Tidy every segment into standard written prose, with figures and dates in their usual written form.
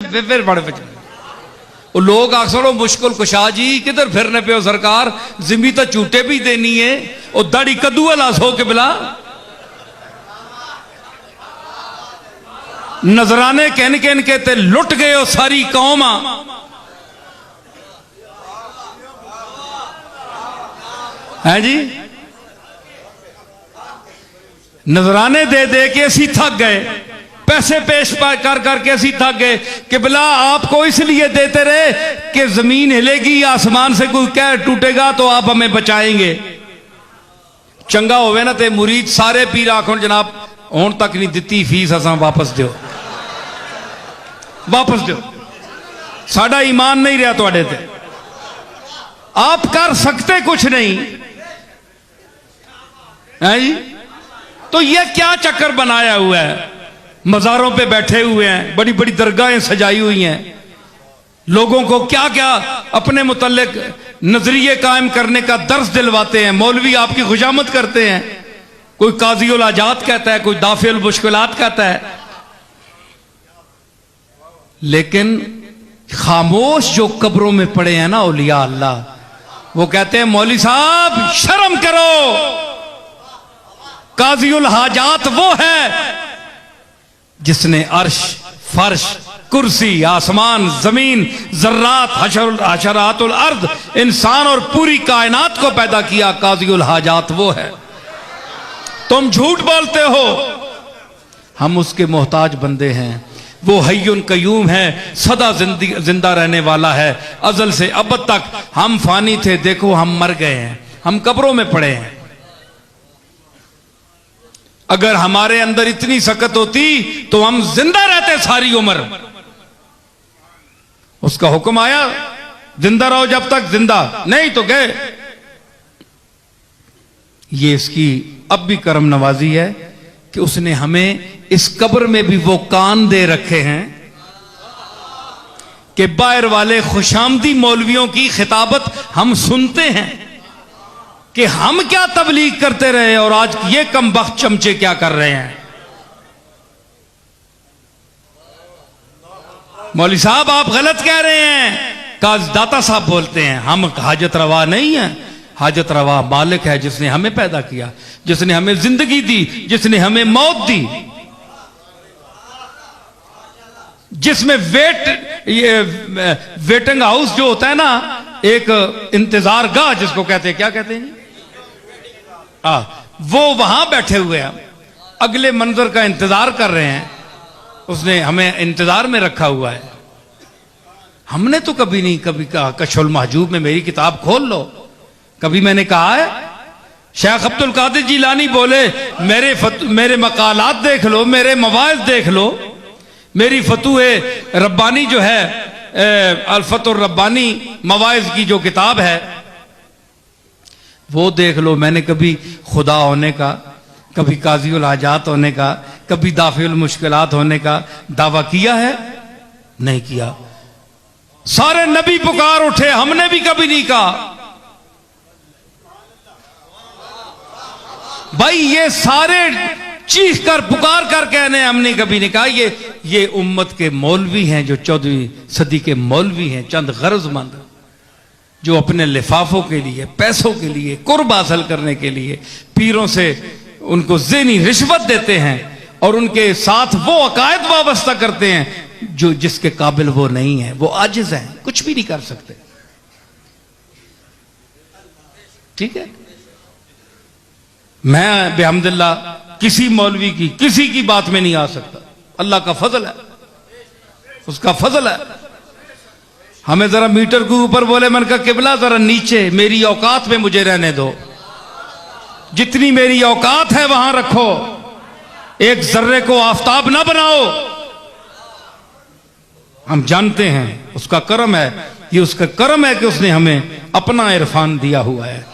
फिर बड़े बचने लोग अक्सर मुश्किल कुशा जी किधर फिरने पे हो सरकार, जिमी तो झूठे भी देनी है और दाड़ी कद्दू वाला सो के बिला नजराने कहन के ते लुट गए हो सारी कौम। है जी, नजराने दे दे के असी थक गए, पैसे पेश कर करके असी थक गए कि बिला आपको इसलिए देते रहे कि जमीन हिलेगी, आसमान से कोई कह टूटेगा तो आप हमें बचाएंगे। चंगा होवे ना ते मुरीद सारे पीर आखो जनाब हुण तक नहीं दिती फीस, असा वापस दो, वापस दो, साडा ईमान नहीं रहा तुहाडे ते, आप कर सकते कुछ नहीं है जी। तो ये क्या चक्कर बनाया हुआ है, मज़ारों पे बैठे हुए हैं, बड़ी बड़ी दरगाहें सजाई हुई हैं, लोगों को क्या क्या अपने मुतल्लिक नजरिए कायम करने का दर्स दिलवाते हैं। मौलवी आपकी खुशामद करते हैं, कोई काजी उल हाजात कहता है, कोई दाफी उल मुश्किलात कहता है, लेकिन खामोश जो कब्रों में पड़े हैं ना औलिया अल्लाह, वो कहते हैं मौलवी साहब शर्म करो, काजी उल हाजात वो है जिसने अर्श फर्श कुर्सी आसमान जमीन जर्रात हशरातुल अर्द इंसान और पूरी कायनात को पैदा किया, काजी उल हाजात वो है। तुम झूठ बोलते हो, हम उसके मोहताज बंदे हैं। वो हय्युन कयूम है, सदा जिंदा रहने वाला है, अजल से अब तक। हम फानी थे, देखो हम मर गए हैं, हम कब्रों में पड़े हैं। अगर हमारे अंदर इतनी सकत होती तो हम जिंदा रहते सारी उम्र। उसका हुक्म आया जिंदा रहो जब तक, जिंदा नहीं तो गए। ये इसकी अब भी करम नवाजी है कि उसने हमें इस कब्र में भी वो कान दे रखे हैं कि बाहर वाले खुशामदी मौलवियों की खिताबत हम सुनते हैं कि हम क्या तबलीग करते रहे और आज ये कम बख्त चमचे क्या कर रहे हैं। मौलवी साहब आप गलत कह रहे हैं, काज दाता साहब बोलते हैं हम हाजत रवा नहीं है, हाजत रवा मालिक है जिसने हमें पैदा किया, जिसने हमें जिंदगी दी, जिसने हमें मौत दी, जिसमें वेटिंग हाउस जो होता है ना, एक इंतजार गाह जिसको कहते हैं, क्या कहते हैं वो वहां बैठे हुए हैं, अगले मंजर का इंतजार कर रहे हैं। उसने हमें इंतजार में रखा हुआ है। हमने तो कभी नहीं कभी कहा कशफुल महजूब में मेरी किताब खोल लो, कभी मैंने कहा है? शेख अब्दुल कादिर जिलानी बोले मेरे मकालात देख लो, मेरे मवाइज देख लो, मेरी फतूए रब्बानी जो है अल्फतुर रब्बानी मवाइज की जो किताब है वो देख लो। मैंने कभी खुदा होने का, कभी काजी उल हाजात होने का, कभी दाफी उल मुश्किलात होने का दावा किया है? नहीं किया। सारे नबी पुकार उठे, हमने भी कभी नहीं कहा। भाई ये सारे चीख कर पुकार कर कहने हमने कभी नहीं कहा। ये उम्मत के मौलवी हैं जो 14वीं सदी के मौलवी हैं, चंद गरजमंद जो अपने लिफाफों के लिए, पैसों के लिए, कुर्ब हासिल करने के लिए पीरों से उनको ज़हनी रिश्वत देते हैं और उनके साथ वो अकायद वाबस्ता करते हैं जो जिसके काबिल वो नहीं है, वो आजिज हैं, कुछ भी नहीं कर सकते। ठीक है, मैं बेहमदुल्लाह किसी मौलवी की किसी की बात में नहीं आ सकता, अल्लाह का फजल है, उसका फजल है। हमें जरा मीटर के ऊपर बोले, मैंने कहा किबला जरा नीचे मेरी औकात में मुझे रहने दो, जितनी मेरी औकात है वहां रखो, एक जर्रे को आफताब ना बनाओ। हम जानते हैं उसका करम है, ये उसका करम है कि उसने हमें अपना इरफान दिया हुआ है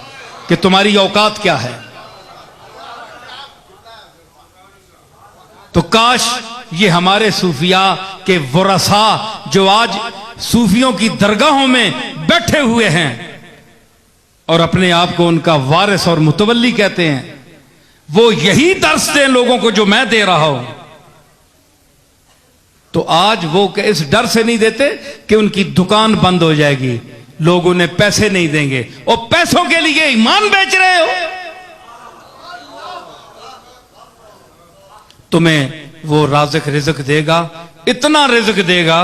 कि तुम्हारी औकात क्या है। तो काश ये हमारे सूफिया के वरसा जो आज सूफियों की दरगाहों में बैठे हुए हैं और अपने आप को उनका वारिस और मुतवल्ली कहते हैं, वो यही दर्स दें लोगों को जो मैं दे रहा हूं तो आज वो इस डर से नहीं देते कि उनकी दुकान बंद हो जाएगी, लोग उन्हें पैसे नहीं देंगे, और पैसों के लिए ईमान बेच रहे हो। तुम्हें वो राज़िक रिज़्क देगा, इतना रिज़्क देगा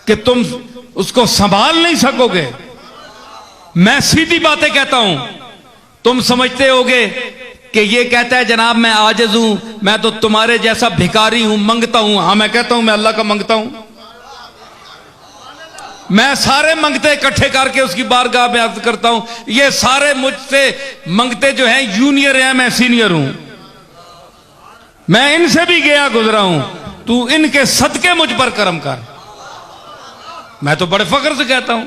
कि तुम उसको संभाल नहीं सकोगे। मैं सीधी बातें कहता हूं, तुम समझते होगे कि ये कहता है जनाब मैं आजिज़ हूं, मैं तो तुम्हारे जैसा भिखारी हूं, मंगता हूं। हां, मैं कहता हूं मैं अल्लाह का मंगता हूं। मैं सारे मंगते इकट्ठे करके उसकी बारगाह में अर्ज करता हूं, ये सारे मुझसे मंगते जो हैं जूनियर हैं, मैं सीनियर हूं, मैं इनसे भी गया गुजरा हूं, तू इनके सदके मुझ पर करम कर। मैं तो बड़े फख्र से कहता हूं,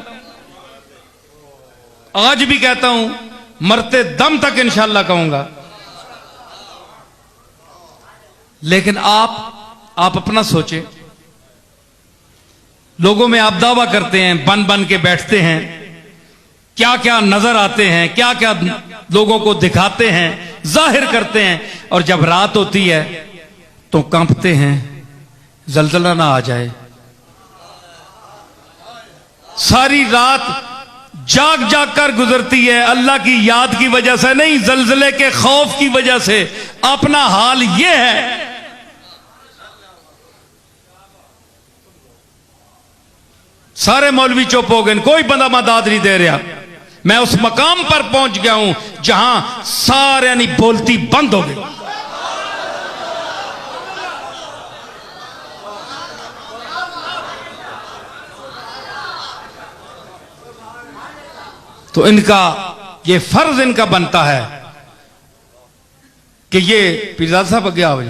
आज भी कहता हूं, मरते दम तक इंशाअल्लाह कहूंगा। लेकिन आप अपना सोचें, लोगों में आप दावा करते हैं, बन बन के बैठते हैं, क्या क्या नजर आते हैं, क्या क्या लोगों को दिखाते हैं, जाहिर करते हैं, और जब रात होती है तो कांपते हैं, जलजला ना आ जाए। सारी रात जाग जाग कर गुजरती है, अल्लाह की याद की वजह से नहीं, जलजले के खौफ की वजह से। अपना हाल यह है। सारे मौलवी चुप हो गए, कोई बंदा मदद नहीं दे रहा। मैं उस मकाम पर पहुंच गया हूं जहां सारे यानी बोलती बंद हो गई। तो इनका ये फर्ज इनका बनता है कि ये पीरजादा साहब आगे आओ,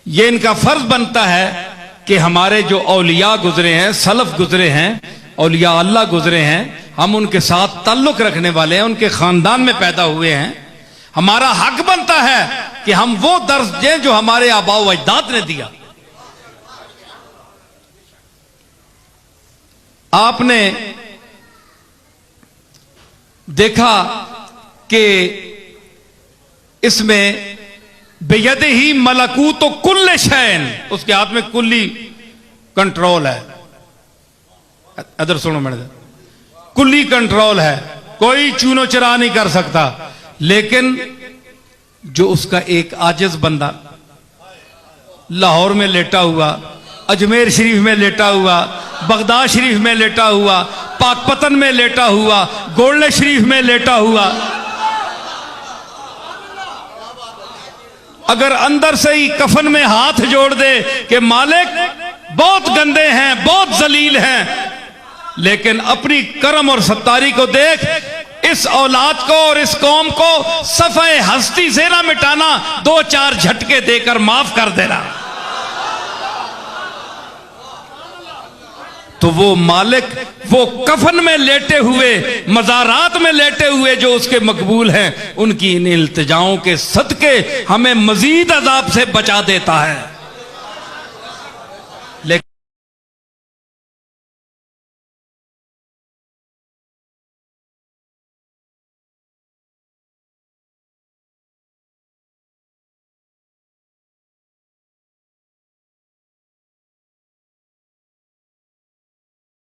ये इनका फर्ज बनता है कि हमारे जो औलिया गुजरे हैं, सलफ गुजरे हैं, औलिया अल्लाह गुजरे हैं, हम उनके साथ ताल्लुक रखने वाले हैं, उनके खानदान में पैदा हुए हैं। हमारा हक बनता है कि हम वो दर्स दें जो हमारे आबा व अजदाद ने दिया। आपने देखा कि इसमें बेयदे ही मलकूत तो कुल्ल शैन, उसके हाथ में कुल्ली कंट्रोल है। अदर सुनो मैंने, कुल्ली कंट्रोल है, कोई चूनो चरा नहीं कर सकता। लेकिन जो उसका एक आजिज बंदा लाहौर में लेटा हुआ, अजमेर शरीफ में लेटा हुआ, बगदाद शरीफ में लेटा हुआ, पाकपतन में लेटा हुआ, गोल्डन शरीफ में लेटा हुआ, अगर अंदर से ही कफन में हाथ जोड़ दे कि मालिक बहुत गंदे हैं, बहुत जलील हैं, लेकिन अपनी करम और सत्तारी को देख, इस औलाद को और इस कौम को सफ़े हस्ती से ना मिटाना, दो चार झटके देकर माफ कर देना, तो वो मालिक वो कफन में लेटे हुए, मज़ारात में लेटे हुए जो उसके मकबूल हैं, उनकी इन इल्तिजाओं के सदके हमें मजीद अजाब से बचा देता है।